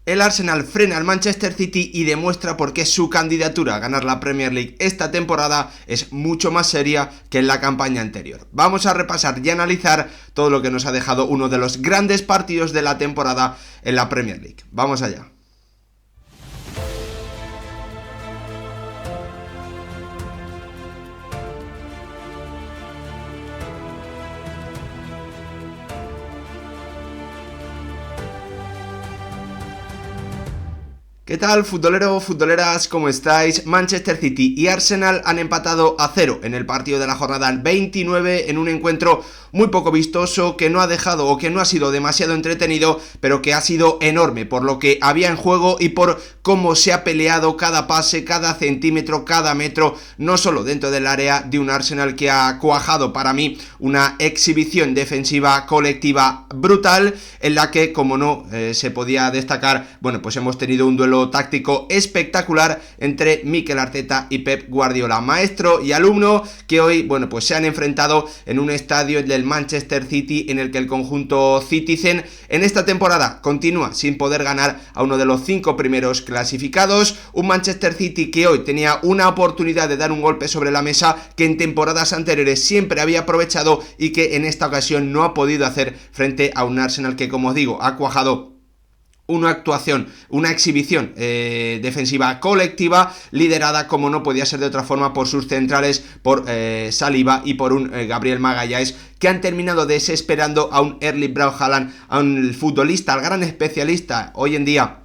El Arsenal frena al Manchester City y demuestra por qué su candidatura a ganar la Premier League esta temporada es mucho más seria que en la campaña anterior. Vamos a repasar y analizar todo lo que nos ha dejado uno de los grandes partidos de la temporada en la Premier League. Vamos allá. ¿Qué tal, futbolero, futboleras? ¿Cómo estáis? Manchester City y Arsenal han empatado a 0 en el partido de la jornada 29 en un encuentro muy poco vistoso que no ha dejado o que no ha sido demasiado entretenido, pero que ha sido enorme por lo que había en juego y por cómo se ha peleado cada pase, cada centímetro, cada metro, no solo dentro del área de un Arsenal que ha cuajado para mí una exhibición defensiva colectiva brutal en la que, como no se podía destacar, bueno, pues hemos tenido un duelo táctico espectacular entre Mikel Arteta y Pep Guardiola, maestro y alumno, que hoy, bueno, pues se han enfrentado en un estadio del Manchester City en el que el conjunto Citizen en esta temporada continúa sin poder ganar a uno de los 5 primeros clasificados, un Manchester City que hoy tenía una oportunidad de dar un golpe sobre la mesa que en temporadas anteriores siempre había aprovechado y que en esta ocasión no ha podido hacer frente a un Arsenal que, como os digo, ha cuajado una actuación, una exhibición defensiva colectiva liderada, como no podía ser de otra forma, por sus centrales, por Saliba y por un Gabriel Magalhães, que han terminado desesperando a un Erling Braut Haaland, a un futbolista, al gran especialista hoy en día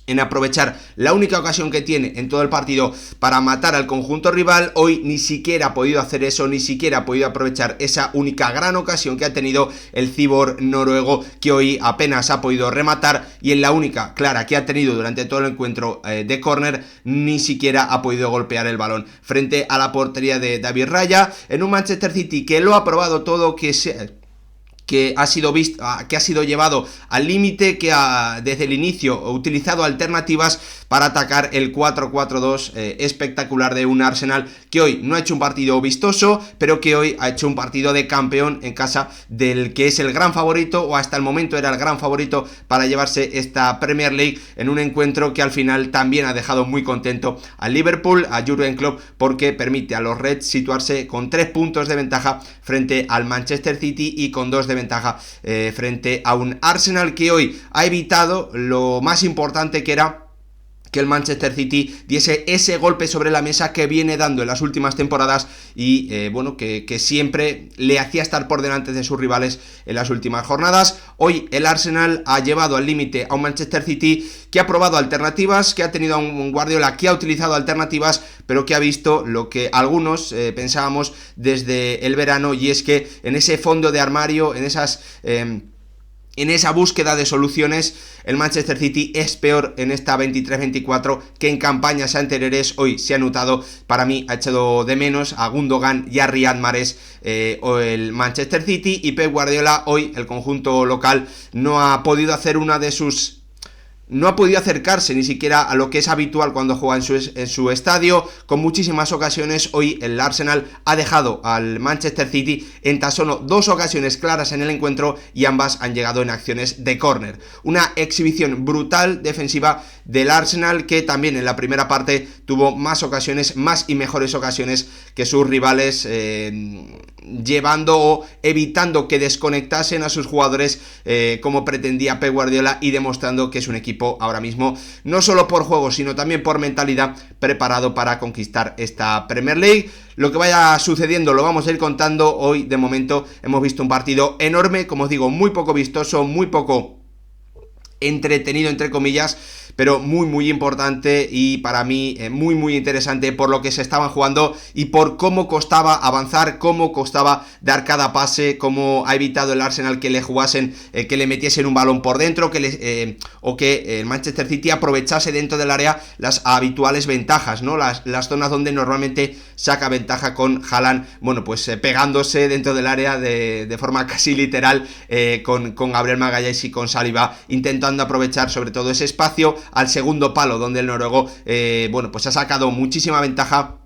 en aprovechar la única ocasión que tiene en todo el partido para matar al conjunto rival. Hoy ni siquiera ha podido hacer eso, ni siquiera ha podido aprovechar esa única gran ocasión que ha tenido el cibor noruego, que hoy apenas ha podido rematar, y en la única clara que ha tenido durante todo el encuentro de córner ni siquiera ha podido golpear el balón frente a la portería de David Raya, en un Manchester City que lo ha probado todo, que ha sido llevado al límite, que desde el inicio ha utilizado alternativas para atacar el 4-4-2 espectacular de un Arsenal que hoy no ha hecho un partido vistoso, pero que hoy ha hecho un partido de campeón en casa del que es el gran favorito, o hasta el momento era el gran favorito para llevarse esta Premier League, en un encuentro que al final también ha dejado muy contento al Liverpool, a Jürgen Klopp, porque permite a los Reds situarse con 3 puntos de ventaja frente al Manchester City y con 2 de ventaja frente a un Arsenal que hoy ha evitado lo más importante, que era que el Manchester City diese ese golpe sobre la mesa que viene dando en las últimas temporadas y que siempre le hacía estar por delante de sus rivales en las últimas jornadas. Hoy el Arsenal ha llevado al límite a un Manchester City que ha probado alternativas, que ha tenido a un Guardiola que ha utilizado alternativas, pero que ha visto lo que algunos pensábamos desde el verano, y es que en ese fondo de armario, en esa búsqueda de soluciones, el Manchester City es peor en esta 23-24 que en campañas anteriores. Hoy se ha notado, para mí ha echado de menos a Gundogan y a Riyad Mahrez o el Manchester City, y Pep Guardiola hoy, el conjunto local, no ha podido acercarse ni siquiera a lo que es habitual cuando juega en su estadio, con muchísimas ocasiones. Hoy el Arsenal ha dejado al Manchester City en tan solo 2 ocasiones claras en el encuentro, y ambas han llegado en acciones de córner. Una exhibición brutal defensiva del Arsenal, que también en la primera parte tuvo más y mejores ocasiones que sus rivales, llevando o evitando que desconectasen a sus jugadores como pretendía Pep Guardiola, y demostrando que es un equipo ahora mismo, no solo por juego sino también por mentalidad, preparado para conquistar esta Premier League. Lo que vaya sucediendo lo vamos a ir contando. Hoy de momento hemos visto un partido enorme, como os digo, muy poco vistoso, muy poco entretenido entre comillas, pero muy importante, y para mí muy interesante por lo que se estaban jugando y por cómo costaba avanzar, cómo costaba dar cada pase, cómo ha evitado el Arsenal que le jugasen, que le metiesen un balón por dentro, o que el Manchester City aprovechase dentro del área las habituales ventajas, ¿no? Las zonas donde normalmente saca ventaja con Haaland, pegándose dentro del área de forma casi literal con Gabriel Magalhães y con Saliba, intentando aprovechar sobre todo ese espacio al segundo palo, donde el noruego ha sacado muchísima ventaja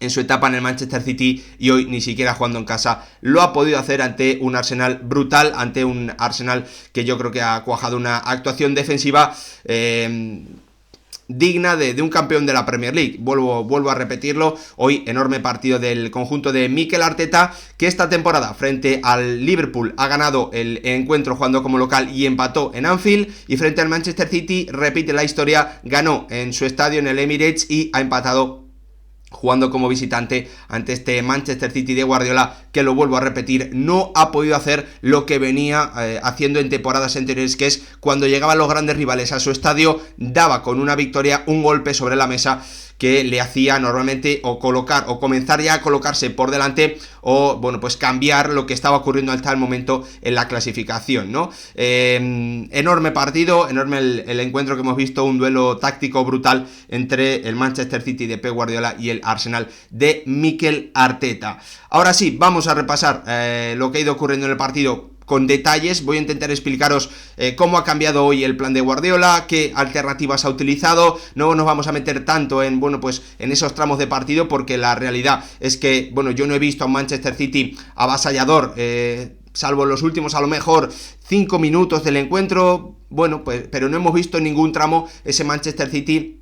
en su etapa en el Manchester City, y hoy ni siquiera jugando en casa lo ha podido hacer ante un Arsenal brutal, ante un Arsenal que yo creo que ha cuajado una actuación defensiva digna de un campeón de la Premier League. Vuelvo a repetirlo, hoy enorme partido del conjunto de Mikel Arteta, que esta temporada frente al Liverpool ha ganado el encuentro jugando como local y empató en Anfield, y frente al Manchester City repite la historia, ganó en su estadio en el Emirates y ha empatado jugando como visitante ante este Manchester City de Guardiola, que lo vuelvo a repetir, no ha podido hacer lo que venía haciendo en temporadas anteriores, que es cuando llegaban los grandes rivales a su estadio, daba con una victoria un golpe sobre la mesa que le hacía normalmente o colocar o comenzar ya a colocarse por delante, o bueno, pues cambiar lo que estaba ocurriendo hasta el momento en la clasificación, ¿no? Enorme partido, enorme el encuentro que hemos visto, un duelo táctico brutal entre el Manchester City de Pep Guardiola y el Arsenal de Mikel Arteta. Ahora sí, vamos a repasar lo que ha ido ocurriendo en el partido con detalles. Voy a intentar explicaros cómo ha cambiado hoy el plan de Guardiola, qué alternativas ha utilizado. No nos vamos a meter tanto en, bueno, pues en esos tramos de partido, porque la realidad es que, bueno, yo no he visto a un Manchester City avasallador, salvo los últimos, a lo mejor 5 minutos del encuentro, bueno, pues, pero no hemos visto en ningún tramo ese Manchester City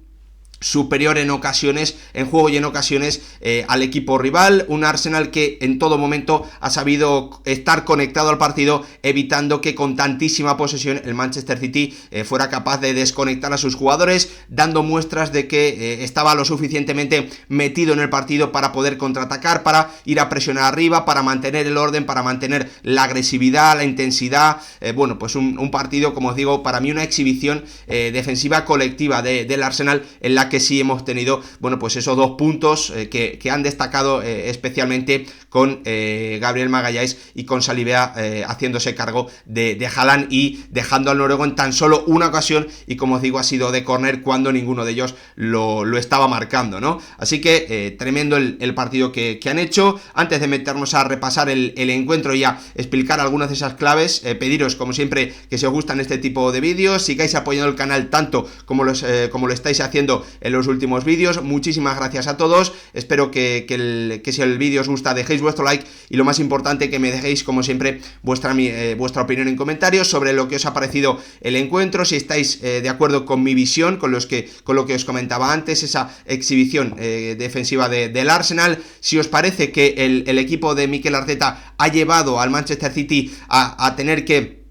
superior en ocasiones, en juego y en ocasiones al equipo rival. Un Arsenal que en todo momento ha sabido estar conectado al partido, evitando que con tantísima posesión el Manchester City fuera capaz de desconectar a sus jugadores, dando muestras de que estaba lo suficientemente metido en el partido para poder contraatacar, para ir a presionar arriba, para mantener el orden, para mantener la agresividad, la intensidad. Bueno, pues un partido, como os digo, para mí una exhibición defensiva colectiva del Arsenal, en la que sí hemos tenido, bueno, pues esos 2 puntos que han destacado especialmente con Gabriel Magalhães y con Saliba haciéndose cargo de Haaland y dejando al noruego en tan solo una ocasión, y como os digo, ha sido de córner cuando ninguno de ellos lo estaba marcando, ¿no? Así que tremendo el partido que han hecho. Antes de meternos a repasar el encuentro y a explicar algunas de esas claves, pediros como siempre que si os gustan este tipo de vídeos, sigáis apoyando el canal tanto como lo estáis haciendo en los últimos vídeos. Muchísimas gracias a todos. Espero que si el vídeo os gusta dejéis vuestro like, y lo más importante, que me dejéis como siempre vuestra opinión en comentarios sobre lo que os ha parecido el encuentro, si estáis de acuerdo con mi visión, con lo que os comentaba antes, esa exhibición defensiva del Arsenal, si os parece que el equipo de Mikel Arteta ha llevado al Manchester City a tener que,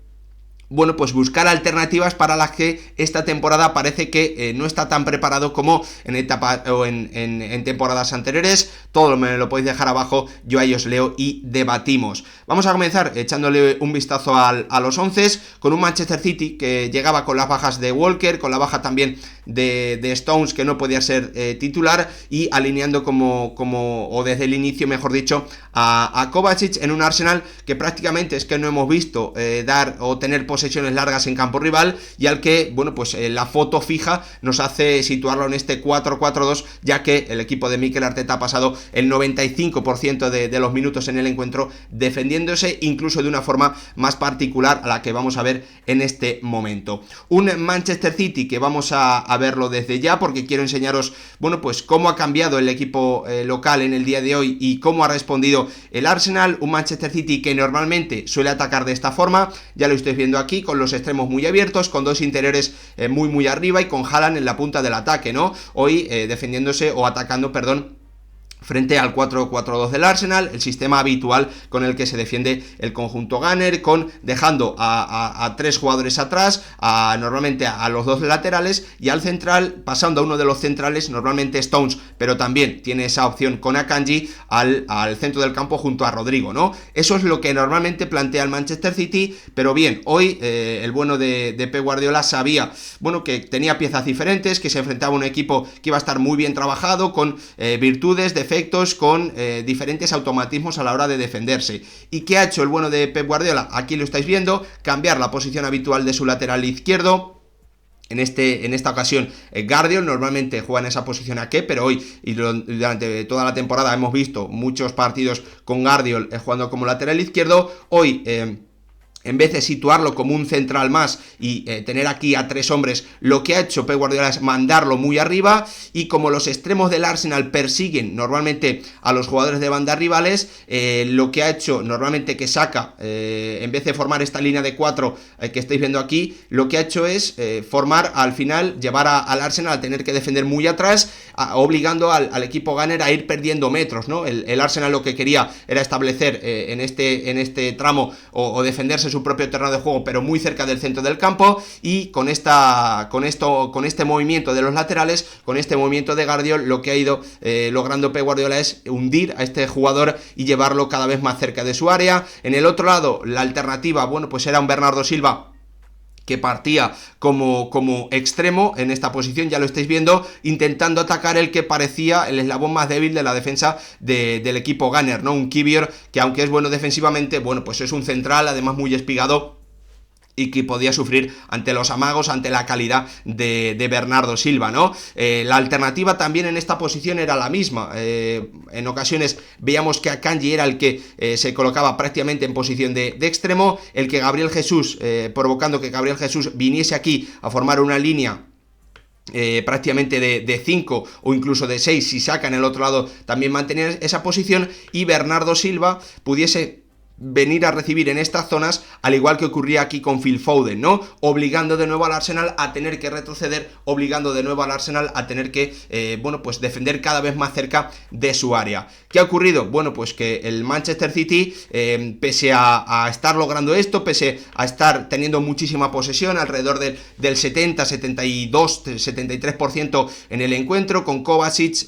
bueno, pues buscar alternativas para las que esta temporada parece que no está tan preparado como en etapa o en temporadas anteriores. Todo me lo podéis dejar abajo, yo ahí os leo y debatimos. Vamos a comenzar echándole un vistazo a los 11, con un Manchester City que llegaba con las bajas de Walker, con la baja también de Stones, que no podía ser titular, y alineando o desde el inicio, mejor dicho, a Kovacic, en un Arsenal que prácticamente es que no hemos visto dar o tener posesiones largas en campo rival, y al que, bueno, pues la foto fija nos hace situarlo en este 4-4-2, ya que el equipo de Mikel Arteta ha pasado el 95% de los minutos en el encuentro defendiéndose, incluso de una forma más particular a la que vamos a ver en este momento. Un Manchester City que vamos a verlo desde ya, porque quiero enseñaros, bueno, pues cómo ha cambiado el equipo local en el día de hoy y cómo ha respondido el Arsenal. Un Manchester City que normalmente suele atacar de esta forma, ya lo estáis viendo aquí, con los extremos muy abiertos, con 2 interiores muy arriba, y con Haaland en la punta del ataque, ¿no? Hoy defendiéndose o atacando, perdón, frente al 4-4-2 del Arsenal, el sistema habitual con el que se defiende el conjunto Gunner, dejando a 3 jugadores atrás, normalmente a los 2 laterales, y al central, pasando a uno de los centrales, normalmente Stones, pero también tiene esa opción con Akanji al centro del campo junto a Rodrigo, ¿no? Eso es lo que normalmente plantea el Manchester City, pero bien, hoy el bueno de Pep Guardiola sabía, bueno, que tenía piezas diferentes, que se enfrentaba a un equipo que iba a estar muy bien trabajado, con virtudes, defectos, con diferentes automatismos a la hora de defenderse. ¿Y qué ha hecho el bueno de Pep Guardiola? Aquí lo estáis viendo, cambiar la posición habitual de su lateral izquierdo. En esta ocasión Guardiola normalmente juega en esa posición aquí, pero hoy y durante toda la temporada hemos visto muchos partidos con Guardiola jugando como lateral izquierdo. Hoy en vez de situarlo como un central más y tener aquí a 3 hombres, lo que ha hecho Pep Guardiola es mandarlo muy arriba, y como los extremos del Arsenal persiguen normalmente a los jugadores de banda rivales, lo que ha hecho normalmente que Saka, en vez de formar esta línea de 4 que estáis viendo aquí, lo que ha hecho es formar, al final, llevar al Arsenal a tener que defender muy atrás, obligando al equipo Gunner a ir perdiendo metros, ¿no? El Arsenal lo que quería era establecer en este tramo o defenderse su propio terreno de juego, pero muy cerca del centro del campo, y con este movimiento de los laterales, con este movimiento de Guardiol, lo que ha ido logrando Pep Guardiola es hundir a este jugador y llevarlo cada vez más cerca de su área. En el otro lado, la alternativa, bueno, pues era un Bernardo Silva que partía como extremo en esta posición, ya lo estáis viendo, intentando atacar el que parecía el eslabón más débil de la defensa del equipo Gunner, ¿no? Un Kivior que, aunque es bueno defensivamente, bueno, pues es un central, además muy espigado, y que podía sufrir ante los amagos, ante la calidad de Bernardo Silva, ¿no? La alternativa también en esta posición era la misma. En ocasiones veíamos que Akanji era el que se colocaba prácticamente en posición de extremo, el que Gabriel Jesús, provocando que Gabriel Jesús viniese aquí a formar una línea prácticamente de 5 o incluso de 6, si Saka en el otro lado también mantener esa posición, y Bernardo Silva pudiese venir a recibir en estas zonas, al igual que ocurría aquí con Phil Foden, ¿no? Obligando de nuevo al Arsenal a tener que retroceder, obligando de nuevo al Arsenal a tener que, bueno, pues defender cada vez más cerca de su área. ¿Qué ha ocurrido? Bueno, pues que el Manchester City, pese a estar logrando esto, pese a estar teniendo muchísima posesión, alrededor del 70, 72, 73% en el encuentro, con Kovacic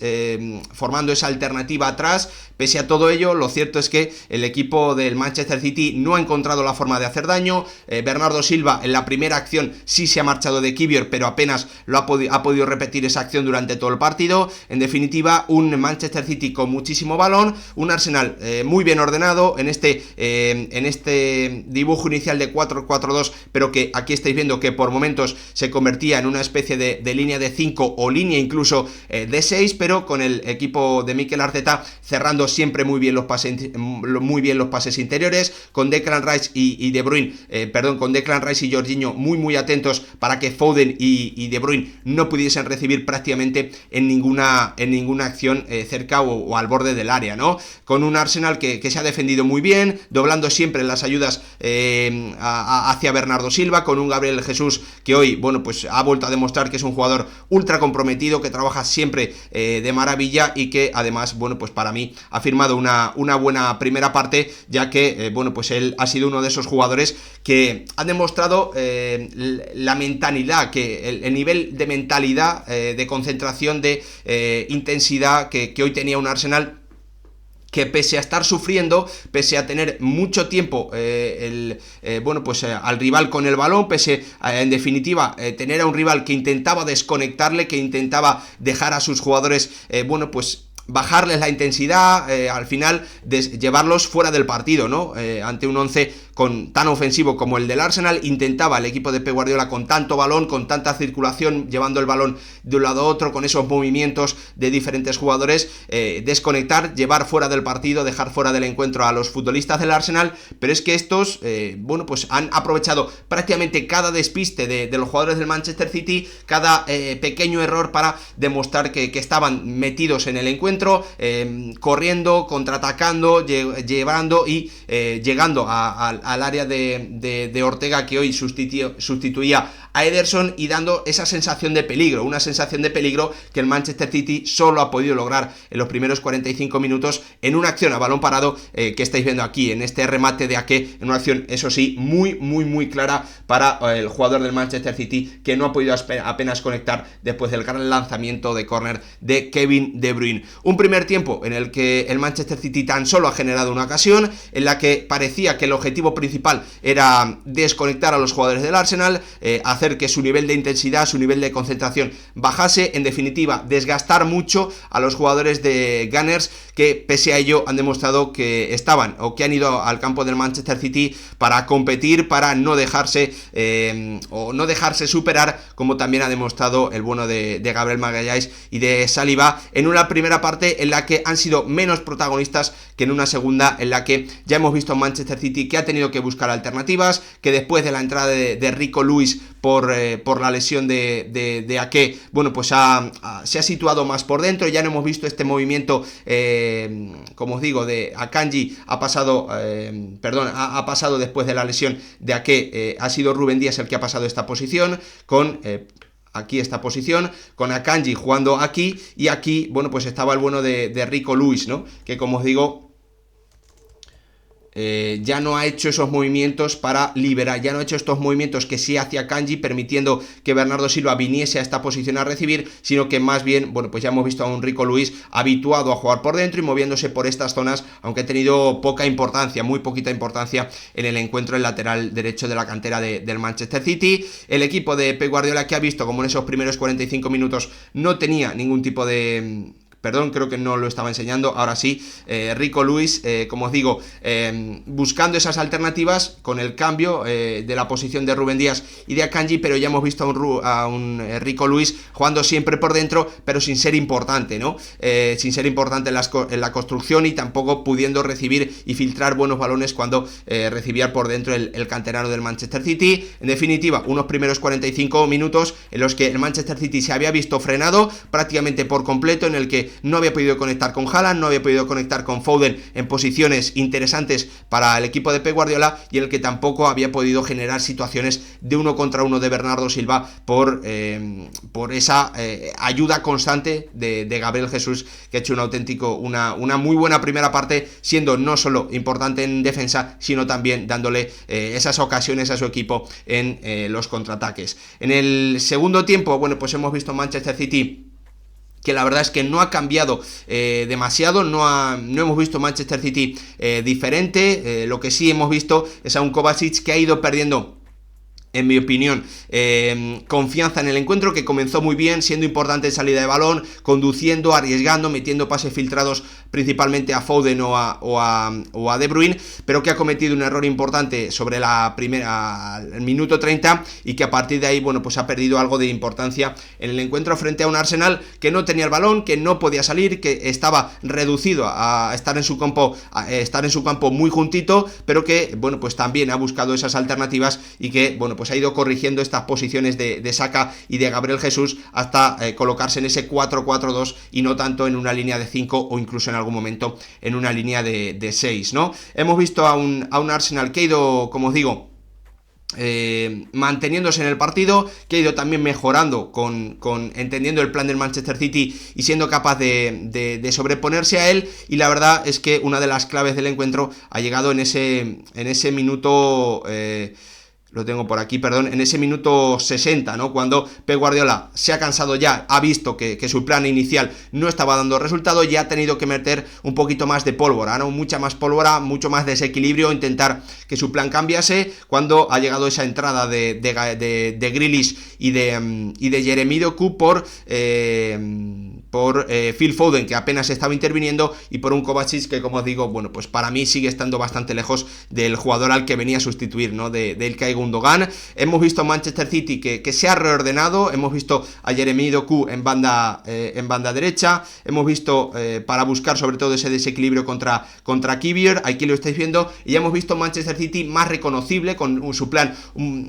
formando esa alternativa atrás, pese a todo ello, lo cierto es que el equipo del Manchester City no ha encontrado la forma de hacer daño. Bernardo Silva en la primera acción sí se ha marchado de Kivior, pero apenas ha podido repetir esa acción durante todo el partido. En definitiva, un Manchester City con muchísimo balón, un Arsenal muy bien ordenado en este dibujo inicial de 4-4-2, pero que aquí estáis viendo que por momentos se convertía en una especie de línea de 5 o línea incluso de 6, pero con el equipo de Mikel Arteta cerrando siempre muy bien los pases interiores, con Declan Rice y De Bruyne, con Declan Rice y Jorginho muy atentos para que Foden y De Bruyne no pudiesen recibir prácticamente en ninguna acción cerca o al borde del área, ¿no? Con un Arsenal que se ha defendido muy bien, doblando siempre las ayudas hacia Bernardo Silva, con un Gabriel Jesús que hoy, bueno, pues ha vuelto a demostrar que es un jugador ultra comprometido, que trabaja siempre de maravilla, y que además, bueno, pues para mí ha firmado una buena primera parte, ya que, bueno, pues él ha sido uno de esos jugadores que ha demostrado la mentalidad, que el nivel de mentalidad, de concentración, de intensidad que hoy tenía un Arsenal, que pese a estar sufriendo, pese a tener mucho tiempo al rival con el balón, pese a, en definitiva, tener a un rival que intentaba desconectarle, que intentaba dejar a sus jugadores, bajarles la intensidad, al final llevarlos fuera del partido, ¿no? Ante un 11 tan ofensivo como el del Arsenal, intentaba el equipo de Pep Guardiola, con tanto balón, con tanta circulación, llevando el balón de un lado a otro, con esos movimientos de diferentes jugadores, desconectar, llevar fuera del partido, dejar fuera del encuentro a los futbolistas del Arsenal. Pero es que estos, han aprovechado prácticamente cada despiste de los jugadores del Manchester City, cada pequeño error, para demostrar que estaban metidos en el encuentro, corriendo, contraatacando, llevando y llegando al área de Ortega, que hoy sustituía a Ederson, y dando esa sensación de peligro, una sensación de peligro que el Manchester City solo ha podido lograr en los primeros 45 minutos en una acción a balón parado que estáis viendo aquí, en este remate de Ake, en una acción, eso sí, muy clara para el jugador del Manchester City, que no ha podido apenas conectar después del gran lanzamiento de córner de Kevin De Bruyne. Un primer tiempo en el que el Manchester City tan solo ha generado una ocasión, en la que parecía que el objetivo principal era desconectar a los jugadores del Arsenal, hacer hacer que su nivel de intensidad, su nivel de concentración bajase, en definitiva, desgastar mucho a los jugadores de Gunners, que pese a ello han demostrado que estaban o que han ido al campo del Manchester City para competir, para no dejarse o no dejarse superar, como también ha demostrado el bueno de Gabriel Magalhães y de Saliba en una primera parte en la que han sido menos protagonistas que en una segunda en la que ya hemos visto a Manchester City que ha tenido que buscar alternativas, que después de la entrada de Rico Lewis por la lesión de Ake, bueno, pues se ha situado más por dentro. Ya no hemos visto este movimiento, como os digo, de Akanji ha pasado después de la lesión de Ake, ha sido Rúben Díaz el que ha pasado esta posición con aquí esta posición, con Akanji jugando aquí, y aquí, bueno, pues estaba el bueno de Rico Lewis, ¿no? Que como os digo, ya no ha hecho esos movimientos para liberar, ya no ha hecho estos movimientos que sí hacía Akanji, permitiendo que Bernardo Silva viniese a esta posición a recibir, sino que más bien, bueno, pues ya hemos visto a un Rico Lewis habituado a jugar por dentro y moviéndose por estas zonas, aunque ha tenido poca importancia, muy poquita importancia en el encuentro en lateral derecho de la cantera del Manchester City. El equipo de Pep Guardiola, que ha visto como en esos primeros 45 minutos no tenía ningún tipo de... Perdón, creo que no lo estaba enseñando, ahora sí, Rico Lewis, como os digo, buscando esas alternativas con el cambio de la posición de Rúben Díaz y de Akanji, pero ya hemos visto a un Rico Lewis jugando siempre por dentro, pero sin ser importante, ¿no? Sin ser importante en la construcción y tampoco pudiendo recibir y filtrar buenos balones cuando recibía por dentro el canterano del Manchester City. En definitiva, unos primeros 45 minutos en los que el Manchester City se había visto frenado prácticamente por completo, en el que no había podido conectar con Haaland, no había podido conectar con Foden en posiciones interesantes para el equipo de Pep Guardiola, y en el que tampoco había podido generar situaciones de uno contra uno de Bernardo Silva por esa ayuda constante de Gabriel Jesús, que ha hecho una muy buena primera parte, siendo no solo importante en defensa, sino también dándole esas ocasiones a su equipo en los contraataques. En el segundo tiempo, bueno, pues hemos visto Manchester City que la verdad es que no ha cambiado demasiado, no hemos visto Manchester City diferente. Lo que sí hemos visto es a un Kovacic que ha ido perdiendo, en mi opinión, confianza en el encuentro, que comenzó muy bien, siendo importante en salida de balón, conduciendo, arriesgando, metiendo pases filtrados principalmente a Foden o a De Bruyne, pero que ha cometido un error importante sobre el minuto 30, y que a partir de ahí, bueno, pues ha perdido algo de importancia en el encuentro frente a un Arsenal que no tenía el balón, que no podía salir, que estaba reducido a estar en su campo muy juntito, pero que, bueno, pues también ha buscado esas alternativas y que, bueno, pues ha ido corrigiendo estas posiciones de Saka y de Gabriel Jesús hasta colocarse en ese 4-4-2 y no tanto en una línea de 5 o incluso en algún momento en una línea de 6, ¿no? Hemos visto a un Arsenal que ha ido, como os digo, manteniéndose en el partido, que ha ido también mejorando con entendiendo el plan del Manchester City y siendo capaz de sobreponerse a él. Y la verdad es que una de las claves del encuentro ha llegado en ese minuto... lo tengo por aquí, perdón, en ese minuto 60, ¿no? Cuando Pep Guardiola se ha cansado ya, ha visto que su plan inicial no estaba dando resultado, y ha tenido que meter un poquito más de pólvora, ¿no? Mucha más pólvora, mucho más desequilibrio, intentar que su plan cambiase, cuando ha llegado esa entrada de Grealish y de Jeremy Doku por Phil Foden, que apenas estaba interviniendo, y por un Kovacic que, como os digo, bueno, pues para mí sigue estando bastante lejos del jugador al que venía a sustituir, ¿no? De Ilkay Gundogan. Hemos visto a Manchester City que se ha reordenado, hemos visto a Jeremy Doku en banda derecha, hemos visto para buscar sobre todo ese desequilibrio contra Kivior, aquí lo estáis viendo, y ya hemos visto Manchester City más reconocible, con su plan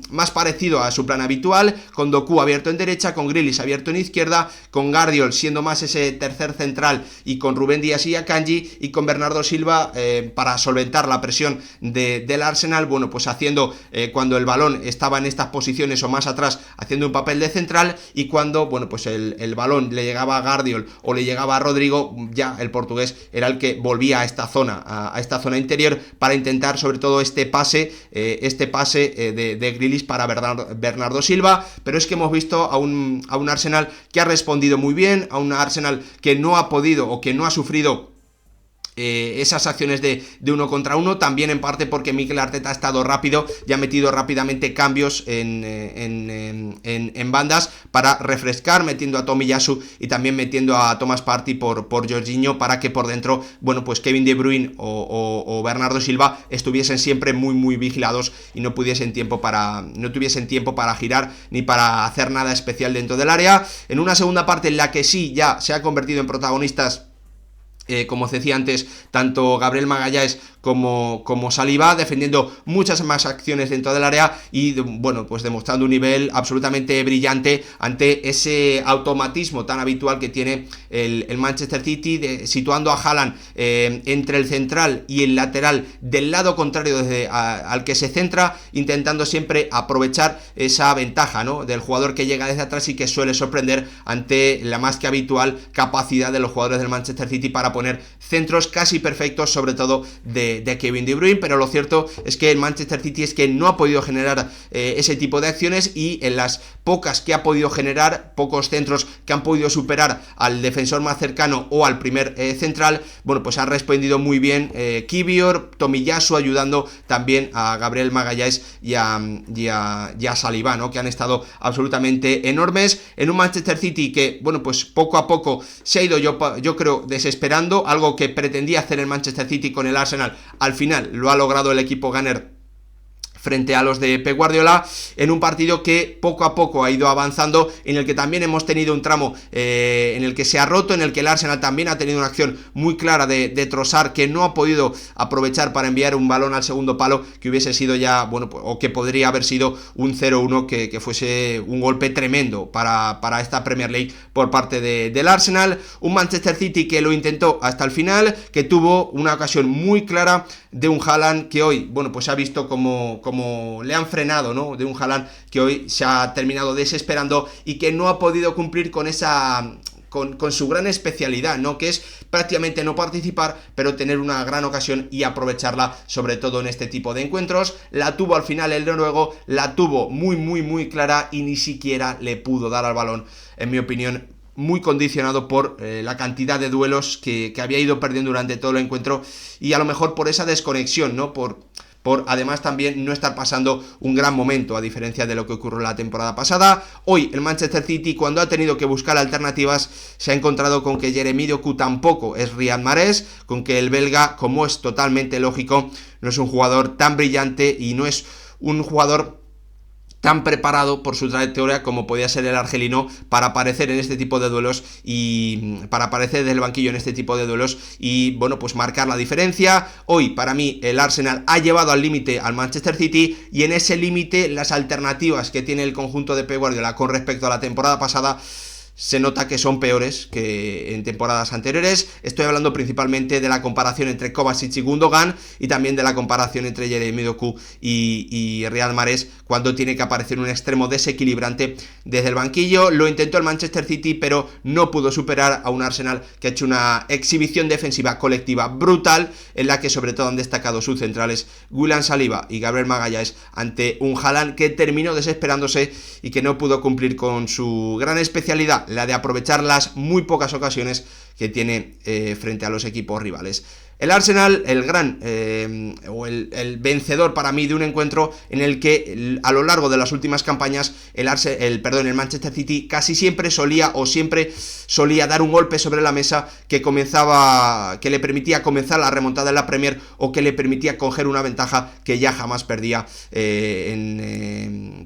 más parecido a su plan habitual, con Doku abierto en derecha, con Grealish abierto en izquierda, con Guardiola siendo más ese tercer central, y con Rúben Díaz y Akanji, y con Bernardo Silva para solventar la presión del Arsenal, bueno, pues haciendo cuando el balón estaba en estas posiciones o más atrás, haciendo un papel de central, y cuando, bueno, pues el balón le llegaba a Guardiola o le llegaba a Rodrigo, ya el portugués era el que volvía a esta zona interior para intentar sobre todo este pase de Grealish para Bernardo Silva. Pero es que hemos visto a un Arsenal que ha respondido muy bien, a un Arsenal que no ha podido o que no ha sufrido esas acciones de uno contra uno, también en parte porque Mikel Arteta ha estado rápido y ha metido rápidamente cambios en bandas para refrescar, metiendo a Tomiyasu y también metiendo a Thomas Partey por Jorginho, para que por dentro, bueno, pues Kevin De Bruyne o Bernardo Silva estuviesen siempre muy vigilados y no tuviesen tiempo para girar ni para hacer nada especial dentro del área. En una segunda parte en la que sí ya se ha convertido en protagonistas, como os decía antes, tanto Gabriel Magalhães como Saliba, defendiendo muchas más acciones dentro del área y, bueno, pues demostrando un nivel absolutamente brillante ante ese automatismo tan habitual que tiene el Manchester City, situando a Haaland entre el central y el lateral del lado contrario al que se centra, intentando siempre aprovechar esa ventaja, ¿no?, del jugador que llega desde atrás y que suele sorprender ante la más que habitual capacidad de los jugadores del Manchester City para poner centros casi perfectos, sobre todo de Kevin De Bruyne. Pero lo cierto es que el Manchester City es que no ha podido generar ese tipo de acciones, y en las pocas que ha podido generar, pocos centros que han podido superar al defensor más cercano o al primer central, bueno, pues han respondido muy bien Kiwior, Tomiyasu, ayudando también a Gabriel Magalhães y a Saliba, ¿no?, que han estado absolutamente enormes en un Manchester City que, bueno, pues poco a poco se ha ido, yo creo, desesperando. Algo que pretendía hacer el Manchester City con el Arsenal, al final lo ha logrado el equipo Gunner frente a los de Pep Guardiola, en un partido que poco a poco ha ido avanzando, en el que también hemos tenido un tramo en el que se ha roto, en el que el Arsenal también ha tenido una acción muy clara de Trossard, que no ha podido aprovechar para enviar un balón al segundo palo, que hubiese sido ya, bueno, o que podría haber sido un 0-1, que fuese un golpe tremendo para esta Premier League por parte del Arsenal. Un Manchester City que lo intentó hasta el final, que tuvo una ocasión muy clara de un Haaland que hoy, bueno, pues ha visto como le han frenado, ¿no?, de un Haaland que hoy se ha terminado desesperando y que no ha podido cumplir con esa con su gran especialidad, ¿no?, que es prácticamente no participar, pero tener una gran ocasión y aprovecharla, sobre todo en este tipo de encuentros. La tuvo al final el noruego, la tuvo muy clara y ni siquiera le pudo dar al balón, en mi opinión, muy condicionado por la cantidad de duelos que había ido perdiendo durante todo el encuentro, y a lo mejor por esa desconexión, ¿no?, por además también no estar pasando un gran momento, a diferencia de lo que ocurrió la temporada pasada. Hoy el Manchester City, cuando ha tenido que buscar alternativas, se ha encontrado con que Jeremy Doku tampoco es Riyad Mahrez, con que el belga, como es totalmente lógico, no es un jugador tan brillante y no es un jugador tan preparado por su trayectoria como podía ser el argelino para aparecer en este tipo de duelos y para aparecer desde el banquillo en este tipo de duelos y, bueno, pues marcar la diferencia. Hoy, para mí, el Arsenal ha llevado al límite al Manchester City, y en ese límite las alternativas que tiene el conjunto de Pep Guardiola con respecto a la temporada pasada se nota que son peores que en temporadas anteriores. Estoy hablando principalmente de la comparación entre Kovacic y Gundogan, y también de la comparación entre Jeremy Doku y Riyad Mahrez, cuando tiene que aparecer un extremo desequilibrante desde el banquillo. Lo intentó el Manchester City, pero no pudo superar a un Arsenal que ha hecho una exhibición defensiva colectiva brutal, en la que sobre todo han destacado sus centrales William Saliba y Gabriel Magalhães, ante un Haaland que terminó desesperándose y que no pudo cumplir con su gran especialidad, la de aprovechar las muy pocas ocasiones que tiene frente a los equipos rivales. El Arsenal, el gran el vencedor para mí de un encuentro en el que a lo largo de las últimas campañas el Manchester City casi siempre solía dar un golpe sobre la mesa que le permitía comenzar la remontada en la Premier, o que le permitía coger una ventaja que ya jamás perdía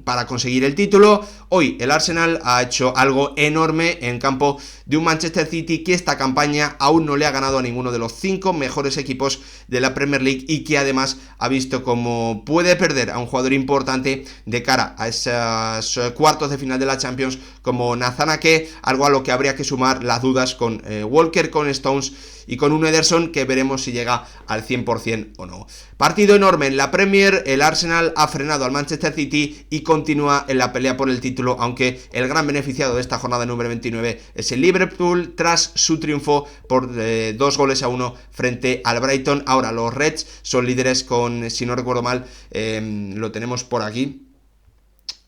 para conseguir el título. Hoy el Arsenal ha hecho algo enorme en campo de un Manchester City que esta campaña aún no le ha ganado a ninguno de los 5 mejores equipos de la Premier League, y que además ha visto cómo puede perder a un jugador importante de cara a esos cuartos de final de la Champions, como Nathan Ake, algo a lo que habría que sumar las dudas con Walker, con Stones y con un Ederson, que veremos si llega al 100% o no. Partido enorme en la Premier. El Arsenal ha frenado al Manchester City y continúa en la pelea por el título, aunque el gran beneficiado de esta jornada número 29 es el Liverpool, tras su triunfo por 2-1 frente al Brighton. Ahora los Reds son líderes con, si no recuerdo mal, lo tenemos por aquí,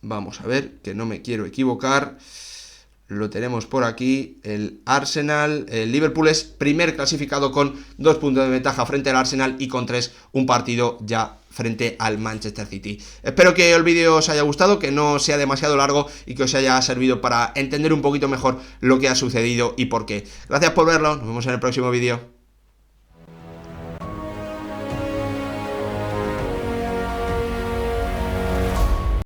vamos a ver, que no me quiero equivocar, lo tenemos por aquí, el Arsenal, el Liverpool es primer clasificado con 2 puntos de ventaja frente al Arsenal y con 3 un partido ya frente al Manchester City. Espero que el vídeo os haya gustado, que no sea demasiado largo y que os haya servido para entender un poquito mejor lo que ha sucedido y por qué. Gracias por verlo, nos vemos en el próximo vídeo.